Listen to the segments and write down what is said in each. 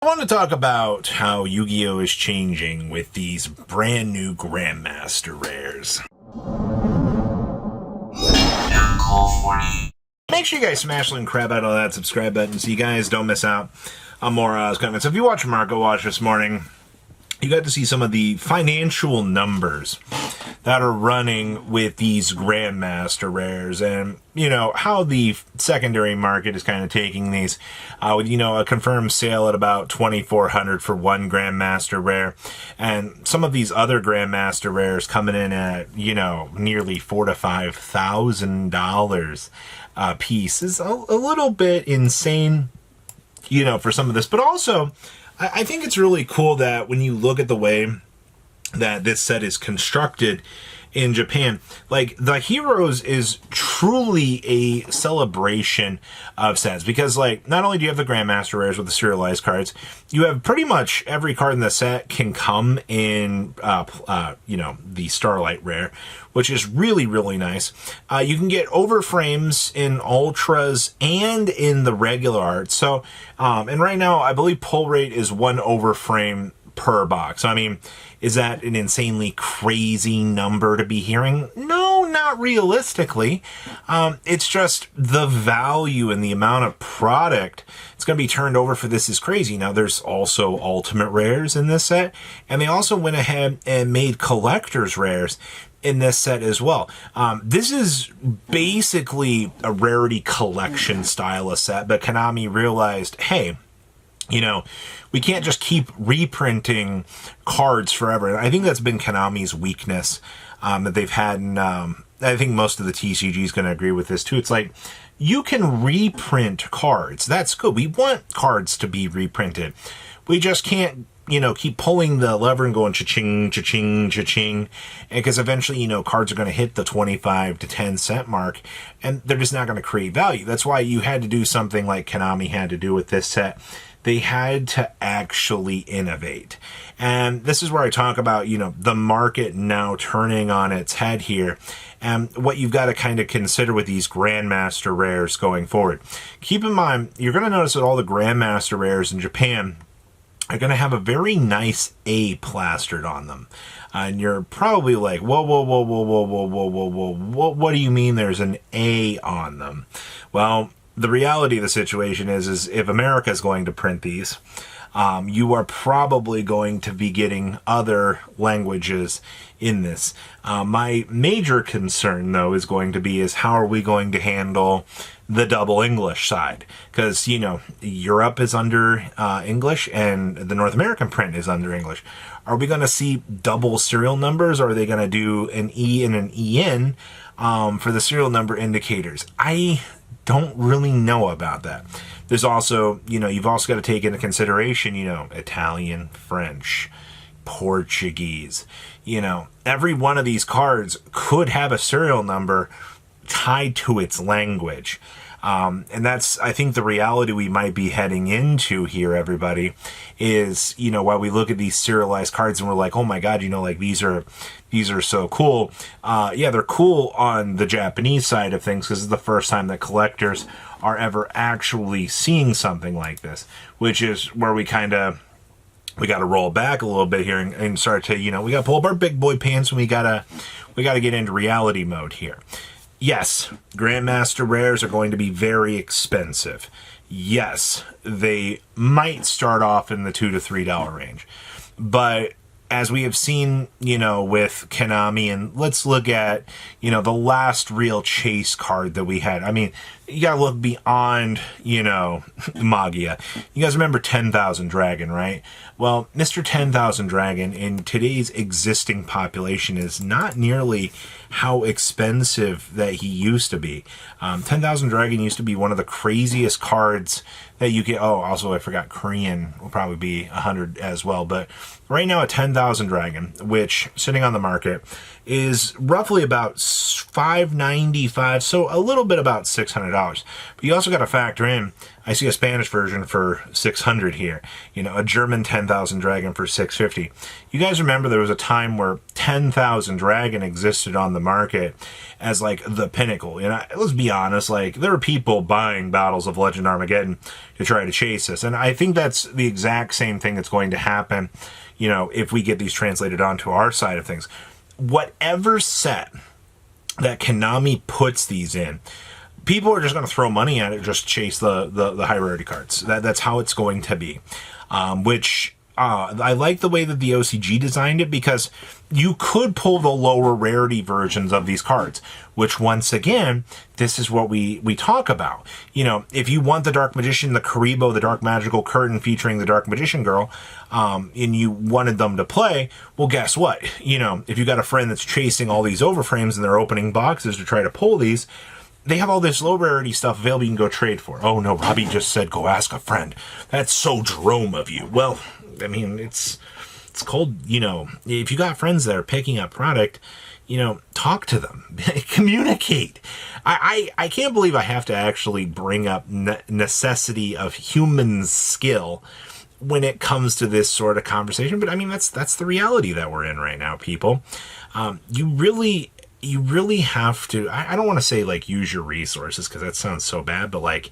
I want to talk about how Yu-Gi-Oh! Is changing with these brand new Grandmaster rares. Make sure you guys smash the and crap out of that subscribe button so you guys don't miss out on more comments. If you watch Marco Watch this morning, you got to see some of the financial numbers that are running with these Grandmaster rares, and how the secondary market is kind of taking these with a confirmed sale at about $2,400 for one Grandmaster rare, and some of these other Grandmaster rares coming in at nearly $4,000 to $5,000 a piece is a little bit insane, for some of this. But also, I think it's really cool that when you look at the way that this set is constructed in Japan, like the Heroes is truly a celebration of sets, because not only do you have the Grandmaster rares with the serialized cards, you have pretty much every card in the set can come in the Starlight rare, which is really, really nice. You can get Overframes in Ultras and in the regular art. So, and right now, I believe pull rate is one Overframe per box. I mean, is that an insanely crazy number to be hearing? No, not realistically. It's just the value and the amount of product it's going to be turned over for this is crazy. Now, there's also ultimate rares in this set, and they also went ahead and made collector's rares in this set as well. This is basically a rarity collection style of set, but Konami realized, hey, we can't just keep reprinting cards forever. And I think that's been Konami's weakness that they've had. And I think most of the TCG is going to agree with this too. It's like, you can reprint cards. That's good. We want cards to be reprinted. We just can't, keep pulling the lever and going cha-ching, cha-ching, cha-ching. Because eventually, cards are going to hit the 25 to 10 cent mark, and they're just not going to create value. That's why you had to do something like Konami had to do with this set. They had to actually innovate. And this is where I talk about, the market now turning on its head here, and what you've got to kind of consider with these Grandmaster rares going forward. Keep in mind, you're going to notice that all the Grandmaster rares in Japan are going to have a very nice A plastered on them. And you're probably like, whoa, whoa, whoa, whoa, whoa, whoa, whoa, whoa, whoa, what do you mean there's an A on them? Well, the reality of the situation is if America is going to print these, you are probably going to be getting other languages in this. My major concern, though, is going to be how are we going to handle the double English side? Because, Europe is under English and the North American print is under English. Are we going to see double serial numbers, or are they going to do an E and an EN for the serial number indicators? I don't really know about that. There's also, you've also got to take into consideration, Italian, French, Portuguese. Every one of these cards could have a serial number tied to its language. And that's, I think, the reality we might be heading into here, everybody, is, while we look at these serialized cards and we're like, oh my God, these are so cool. Yeah, they're cool on the Japanese side of things, because it's the first time that collectors are ever actually seeing something like this, which is where we got to roll back a little bit here and start to, we got to pull up our big boy pants, and we got to get into reality mode here. Yes, Grandmaster rares are going to be very expensive. Yes, they might start off in the $2 to $3 range. But as we have seen, with Konami, and let's look at, the last real chase card that we had. I mean, you gotta look beyond, Magia. You guys remember 10,000 Dragon, right? Well, Mr. 10,000 Dragon in today's existing population is not nearly how expensive that he used to be. 10,000 Dragon used to be one of the craziest cards that you get. Oh, also I forgot Korean will probably be 100 as well. But right now, a 10,000 Dragon, which sitting on the market, is roughly about $595, so a little bit about $600. $500. But you also got to factor in, I see a Spanish version for 600 here. You know, a German 10,000 Dragon for 650. You guys remember there was a time where 10,000 Dragon existed on the market as like the pinnacle. And let's be honest, like there were people buying Battles of Legend Armageddon to try to chase this. And I think that's the exact same thing that's going to happen, you know, if we get these translated onto our side of things. Whatever set that Konami puts these in, people are just going to throw money at it, just chase the high rarity cards. That's how it's going to be. I like the way that the OCG designed it, because you could pull the lower rarity versions of these cards, which once again, this is what we talk about. You know, if you want the Dark Magician, the Karibo, the Dark Magical Curtain featuring the Dark Magician Girl, and you wanted them to play, well, guess what? You know, if you got a friend that's chasing all these Overframes and they're opening boxes to try to pull these, they have all this low rarity stuff available you can go trade for. Oh no, Robbie just said go ask a friend. That's so Jerome of you. Well, I mean, it's called, you know, if you got friends that are picking up product, you know, talk to them, communicate. I can't believe I have to actually bring up necessity of human skill when it comes to this sort of conversation. But I mean, that's the reality that we're in right now, people. You really have to, I don't want to say like use your resources, because that sounds so bad, but like,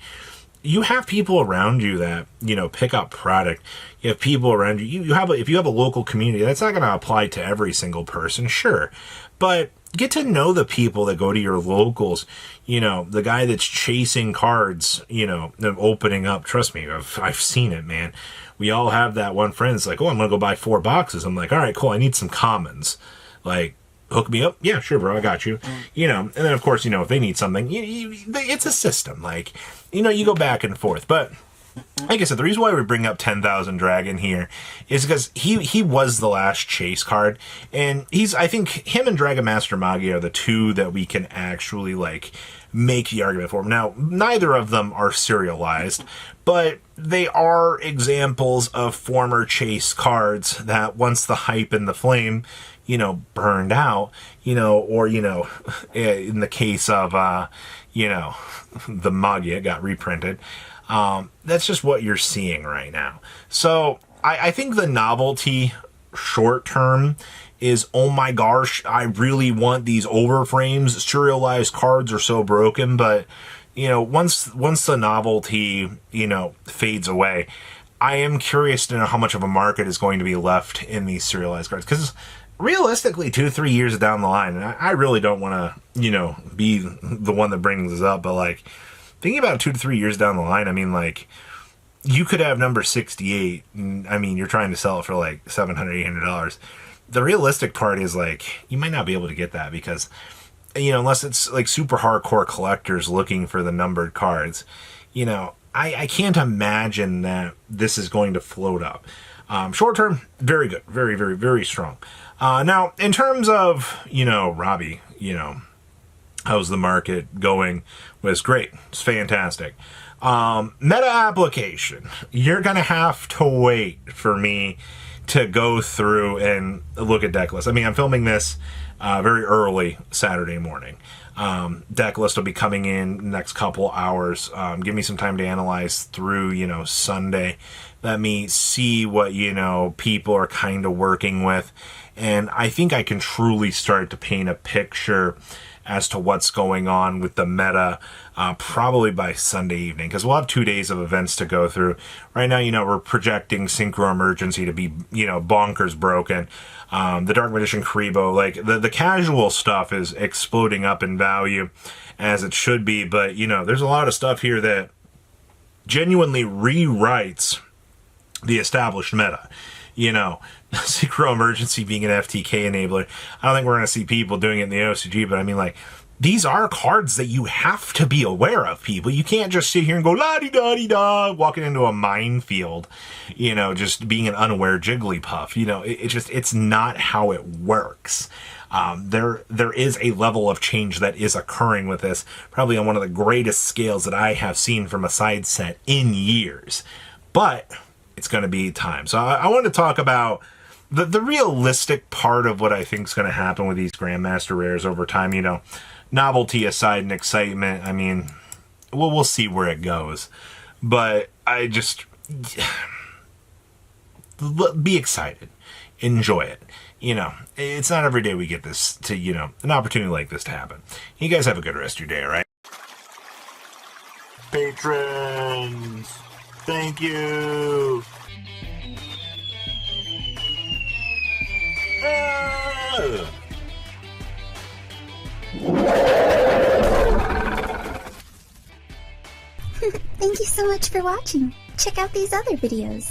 you have people around you that, you know, pick up product. You have people around you. If you have a local community, that's not going to apply to every single person, sure. But get to know the people that go to your locals. You know, the guy that's chasing cards, you know, opening up. Trust me, I've seen it, man. We all have that one friend that's like, oh, I'm going to go buy 4 boxes. I'm like, all right, cool. I need some commons. Like, hook me up? Yeah, sure, bro. I got you. You know, and then, of course, you know, if they need something, it's a system. Like, you know, you go back and forth. But like I said, the reason why we bring up 10,000 Dragon here is because he was the last chase card. And I think him and Dragon Master Magi are the two that we can actually, like, make the argument for. Now, neither of them are serialized, but they are examples of former chase cards that once the hype and the flame, you know, burned out, you know, or, you know, in the case of, you know, the Magia got reprinted. That's just what you're seeing right now. So I think the novelty short term is, oh my gosh, I really want these Overframes. Serialized cards are so broken, but, you know, once the novelty, you know, fades away, I am curious to know how much of a market is going to be left in these serialized cards, because realistically, 2-3 years down the line, and I really don't want to, you know, be the one that brings this up, but like, thinking about 2 to 3 years down the line, I mean, like, you could have number 68, and I mean, you're trying to sell it for like $700, $800. The realistic part is, like, you might not be able to get that because, you know, unless it's like super hardcore collectors looking for the numbered cards, you know, I can't imagine that this is going to float up. Short term, very good. Very, very, very strong. Now, in terms of, you know, Robbie, you know, how's the market going? Was great. It's fantastic. Meta application. You're going to have to wait for me to go through and look at deck lists. I mean, I'm filming this very early Saturday morning. Deck list will be coming in next couple hours. Give me some time to analyze through, you know, Sunday. Let me see what, you know, people are kind of working with. And I think I can truly start to paint a picture as to what's going on with the meta probably by Sunday evening, because we'll have 2 days of events to go through. Right now, you know, we're projecting Synchro Emergency to be, you know, bonkers broken. The Dark Magician Karibo, like, the casual stuff is exploding up in value, as it should be, but, you know, there's a lot of stuff here that genuinely rewrites the established meta. You know, Synchro Emergency being an FTK enabler. I don't think we're going to see people doing it in the OCG, but I mean, like, these are cards that you have to be aware of, people. You can't just sit here and go la-di-da-di-da, walking into a minefield, you know, just being an unaware Jigglypuff. You know, it's not how it works. There is a level of change that is occurring with this, probably on one of the greatest scales that I have seen from a side set in years. But it's going to be time. So I want to talk about the realistic part of what I think is going to happen with these Grandmaster Rares over time. You know, novelty aside and excitement, I mean, well, we'll see where it goes. But I just be excited, enjoy it. You know, it's not every day we get this to, you know, an opportunity like this to happen. You guys have a good rest of your day, all right? Patrons, thank you. Thank you so much for watching. Check out these other videos.